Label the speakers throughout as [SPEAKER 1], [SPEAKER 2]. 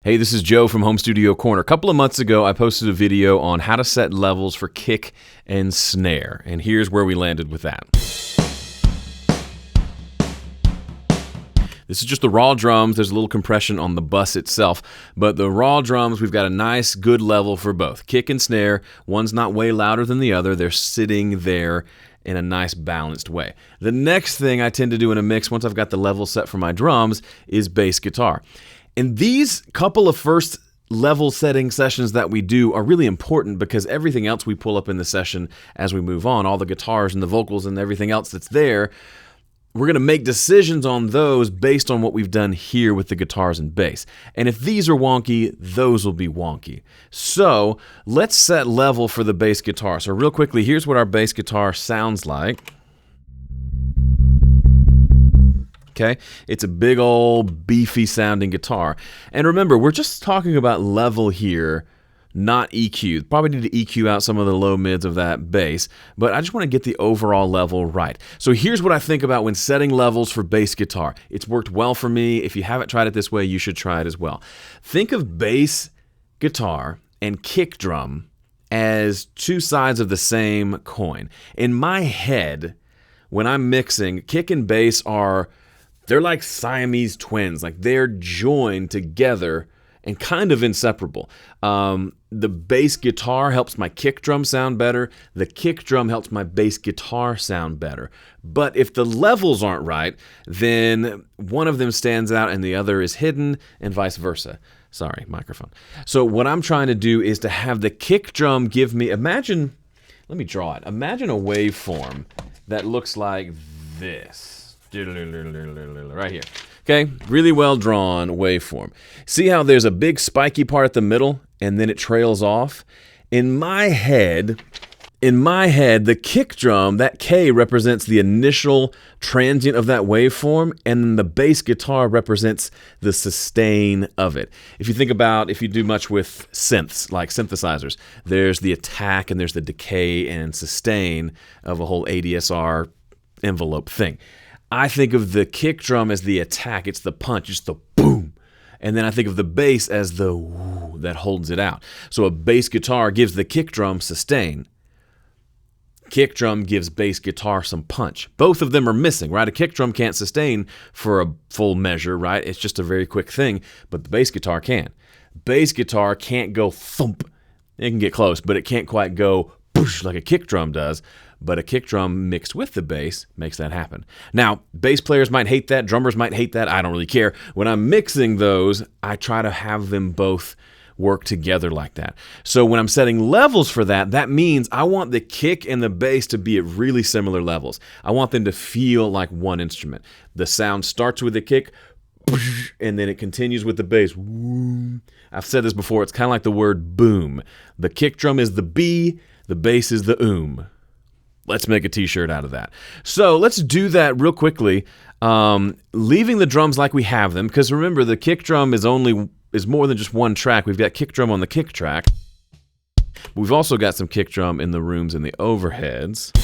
[SPEAKER 1] Hey, this is Joe from Home Studio Corner. A couple of months ago, I posted a video on how to set levels for kick and snare, and here's where we landed with that. This is just the raw drums. There's a little compression on the bus itself, but the raw drums, we've got a nice, good level for both. Kick and snare, one's not way louder than the other. They're sitting there in a nice, balanced way. The next thing I tend to do in a mix, once I've got the level set for my drums, is bass guitar. And these couple of first level setting sessions that we do are really important because everything else we pull up in the session as we move on, all the guitars and the vocals and everything else that's there, we're going to make decisions on those based on what we've done here with the guitars and bass. And if these are wonky, those will be wonky. So let's set level for the bass guitar. So real quickly, here's what our bass guitar sounds like. Okay, it's a big old beefy sounding guitar. And remember, we're just talking about level here, not EQ. Probably need to EQ out some of the low mids of that bass, but I just want to get the overall level right. So here's what I think about when setting levels for bass guitar. It's worked well for me. If you haven't tried it this way, you should try it as well. Think of bass guitar and kick drum as two sides of the same coin. In my head, when I'm mixing, kick and bass they're like Siamese twins, like they're joined together and kind of inseparable. The bass guitar helps my kick drum sound better. The kick drum helps my bass guitar sound better. But if the levels aren't right, then one of them stands out and the other is hidden, and vice versa. Sorry, microphone. So what I'm trying to do is to have the kick drum give me, let me draw it. Imagine a waveform that looks like this. Right here. Okay, really well drawn waveform. See how there's a big spiky part at the middle and then it trails off? In my head, the kick drum, that K represents the initial transient of that waveform, and then the bass guitar represents the sustain of it. If you think about, if you do much with synths, like synthesizers, there's the attack and there's the decay and sustain of a whole ADSR envelope thing. I think of the kick drum as the attack. It's the punch. It's the boom. And then I think of the bass as the woo that holds it out. So a bass guitar gives the kick drum sustain. Kick drum gives bass guitar some punch. Both of them are missing, right? A kick drum can't sustain for a full measure, right? It's just a very quick thing, but the bass guitar can. Bass guitar can't go thump. It can get close, but it can't quite go push like a kick drum does. But a kick drum mixed with the bass makes that happen. Now, bass players might hate that, drummers might hate that, I don't really care. When I'm mixing those, I try to have them both work together like that. So when I'm setting levels for that, that means I want the kick and the bass to be at really similar levels. I want them to feel like one instrument. The sound starts with the kick, and then it continues with the bass. I've said this before, it's kind of like the word boom. The kick drum is the B, the bass is the Let's make a t-shirt out of that. So let's do that real quickly, leaving the drums like we have them, because remember, the kick drum is more than just one track. We've got kick drum on the kick track. We've also got some kick drum in the rooms and the overheads.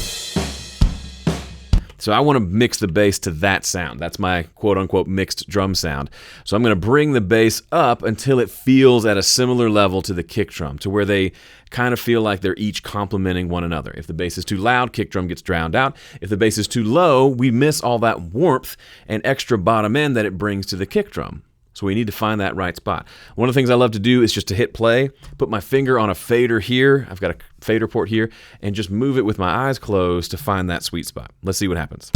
[SPEAKER 1] So I want to mix the bass to that sound. That's my quote-unquote mixed drum sound. So I'm going to bring the bass up until it feels at a similar level to the kick drum, to where they kind of feel like they're each complementing one another. If the bass is too loud, kick drum gets drowned out. If the bass is too low, we miss all that warmth and extra bottom end that it brings to the kick drum. So we need to find that right spot. One of the things I love to do is just to hit play, put my finger on a fader here, I've got a fader port here, and just move it with my eyes closed to find that sweet spot. Let's see what happens.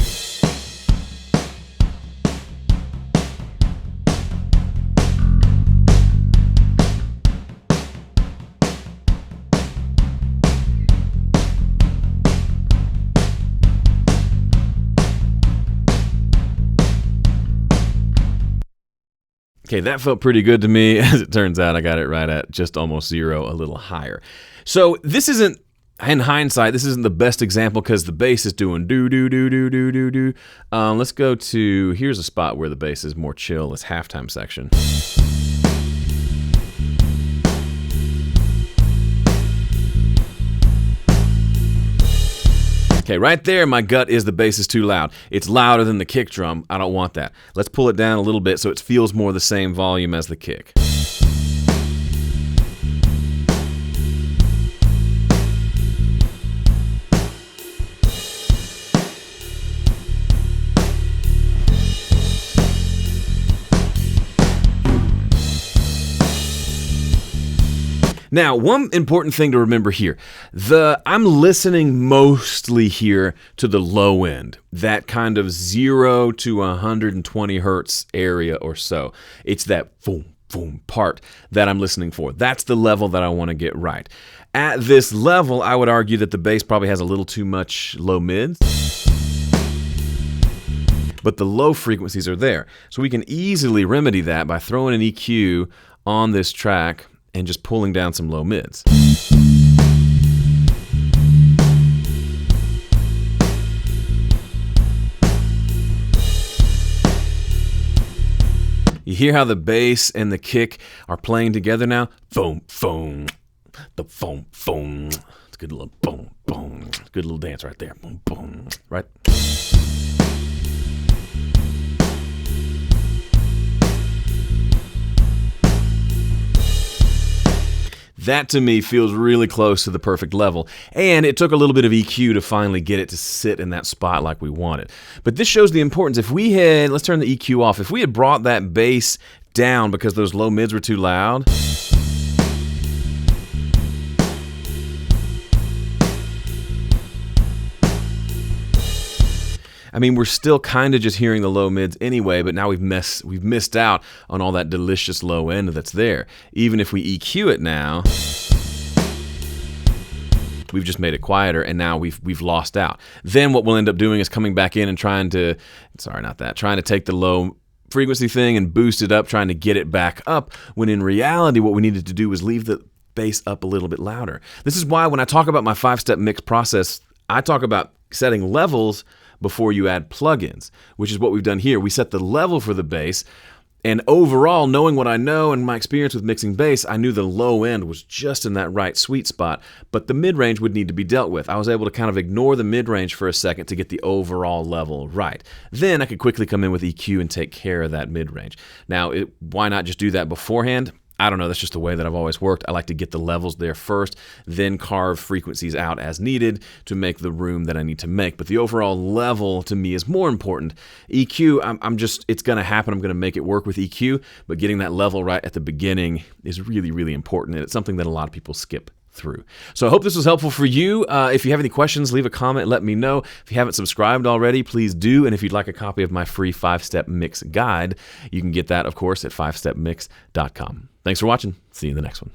[SPEAKER 1] Okay, that felt pretty good to me. As it turns out, I got it right at just almost 0, a little higher. So this isn't, in hindsight, this isn't the best example because the bass is doing do. Let's go to, here's a spot where the bass is more chill, this halftime section. Okay, right there, my gut is the bass is too loud. It's louder than the kick drum. I don't want that. Let's pull it down a little bit so it feels more the same volume as the kick. Now, one important thing to remember here, I'm listening mostly here to the low end, that kind of 0 to 120 hertz area or so. It's that boom, boom part that I'm listening for. That's the level that I want to get right. At this level, I would argue that the bass probably has a little too much low mids, but the low frequencies are there. So we can easily remedy that by throwing an EQ on this track and just pulling down some low mids. You hear how the bass and the kick are playing together now? Boom, boom, the boom, boom. It's a good little boom, boom. It's a good little dance right there. Boom, boom, right? That to me feels really close to the perfect level, and it took a little bit of EQ to finally get it to sit in that spot like we wanted. But this shows the importance. If we had, let's turn the EQ off, if we had brought that bass down because those low mids were too loud, I mean, we're still kind of just hearing the low mids anyway, but now we've missed out on all that delicious low end that's there. Even if we EQ it now, we've just made it quieter, and now we've lost out. Then what we'll end up doing is coming back in and trying to take the low frequency thing and boost it up, trying to get it back up, when in reality what we needed to do was leave the bass up a little bit louder. This is why when I talk about my 5-step mix process, I talk about setting levels before you add plugins, which is what we've done here. We set the level for the bass, and overall, knowing what I know and my experience with mixing bass, I knew the low end was just in that right sweet spot, but the mid-range would need to be dealt with. I was able to kind of ignore the mid-range for a second to get the overall level right. Then I could quickly come in with EQ and take care of that mid-range. Now, why not just do that beforehand? I don't know, that's just the way that I've always worked. I like to get the levels there first, then carve frequencies out as needed to make the room that I need to make. But the overall level to me is more important. EQ, it's gonna happen. I'm gonna make it work with EQ, but getting that level right at the beginning is really, really important. And it's something that a lot of people skip through. So I hope this was helpful for you. If you have any questions, leave a comment, let me know. If you haven't subscribed already, please do. And if you'd like a copy of my free 5-step mix guide, you can get that, of course, at 5stepmix.com. Thanks for watching. See you in the next one.